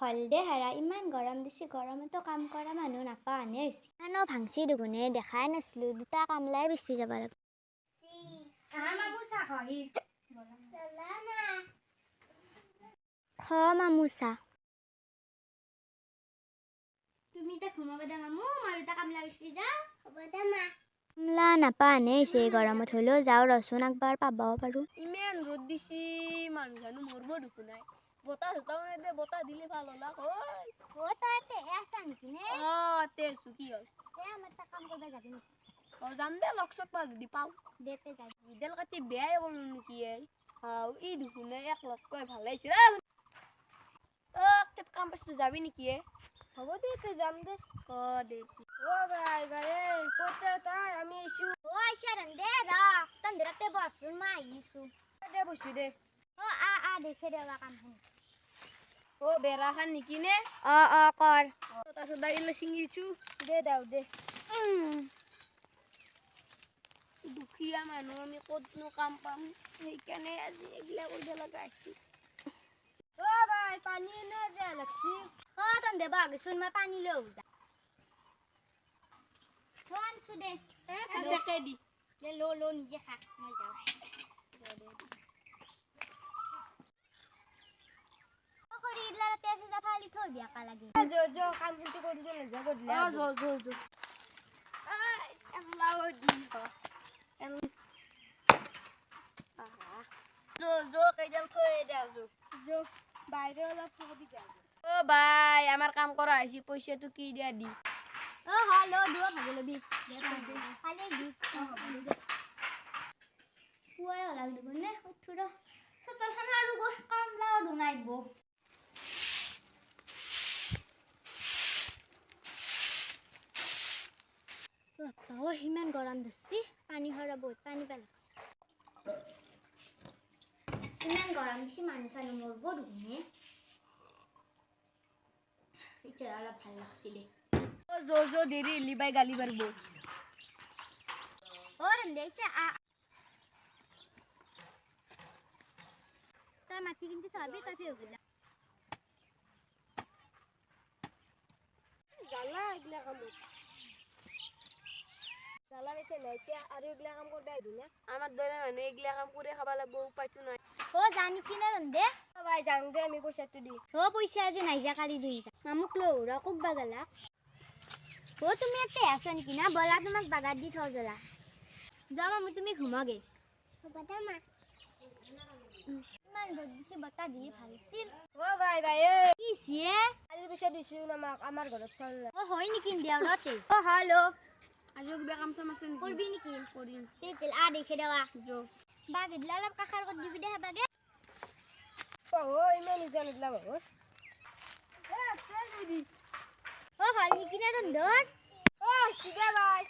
হল দে হাৰা ইমান গৰম দিছে গৰমতো কাম কৰা মানুহ নাপা আনে হৈছে আনো ভাংছি দুগুণে দেখাই নাছিলো দুটা কামলাই বেছি যাব লাগে খ মামুচা তুমি তে ঘুমাবা দে মামু মই দুটা কামলা বেছি যাও হ'ব দে মা কামলা নাপা আনে হৈছে গৰমত হলেও যাও ৰচোন একবাৰ পাবাও পাৰো ইমান ৰ'দ দিছি মানুহ জানো মৰব দেখো নাই বতাহ মানে দে বতাহ দিলে ভাল হলা হয় ও তই তে আছা নেকি নে তেছো কি হল আমাৰ তা কাম কৰিব যাবি নেকি যাম দে লগ চগ পা যদি পাও দেতে যাই বিদেল কাটি বেয়াই করলো নেকি ই দুখুনে এক লগ কই ভাল লাগিছে কাম পাইছো যাবি নেকি হ'ব দে তুই যাম দে দে ও ভাই কোতে তাই আমি আইছো ও আইছা দে রা তন্দরাতে বসুন মা আইছো দে বসু দে আ দেখে দেবা কাম বেৰা খান নেকি নে কৰ তাৰপিছত দাইলে ছিঙিছো দে দে দুখীয়া মানুহ আমি ক'তনো কাম পাম সেইকাৰণে আজি এইগিলা কৰিব লগা হৈছে ভাই পানী এনে বেয়া লাগছি তন দেবা আগেচোন মই পানী লৈ যা আনছো দে চেকে দি লো নিজে খা মই যাওঁ কৰি ইলা ৰাতে আছে যা ফালি থৈ বিয়াকা লাগে যো কাম কিন্তু কৰি যো লাগা গদলে যো এলাও দি যো কেইডাল থৈ দে যো বাইরে অলপ ফুটি যায় ভাই আমার কাম করা আইছি পয়সাটো কি দিয়া দি হ্যালো দুয়া ভাগে লবি খালি দি পুয়াই হলাক দেখোন নে উঠুৰ চতলখান আৰু গৈ কামলাও দুনাইব বাবা ইমান গৰম ধৰছি পানী হৰা বহুত পানী পেলাকছে ইমান গৰম দিছি মানুহ চানু মৰব দুগুণে এতিয়া অলপ ভাল লাগছি দে যো দেৰি লিবাই গালি পারব দেইছে তই মাটি কিন্তু চাবি তই ফেউ গিলা জালা এগলা কামত জালা বেছে নাইকিয়া আৰু এগলা কাম করবে আইবি না আমার দরে মানুহ এগলা কাম করে খাবা লাগবো উপায়তো নাই জানি কিনে দে ভাই যাং দে আমি পয়সাটো দি পইচা আজি নাইজা কালি দিন যা মামুক লৌৰ কুকবা গলা তুমি ইয়াতে আছা নেকি না বলা তোমাক বাগাত দি থওঁ জ্বলা যাওঁ মামু তুমি ঘুমাগে হ'ব দে মা ইমান ৰ'দ দিছে বতাহ দিলে ভাল আছিল ভাই কি চিয়ে কালিৰ পইচা দিছো আমাক আমাৰ ঘৰত চাউল হয় নেকি দেওৰতে হেল্ল' আজি কিবা কাম চাম আছে নেকি কৰবি নেকি কৰিম তেল দেখে দেৱা যো বাগে দিলা অলপ কাষাৰ কৰি দিবি দে বাগে ইমান নিজান এইগিলা বহুত হয় নেকি না ধৰ চিগা ভাই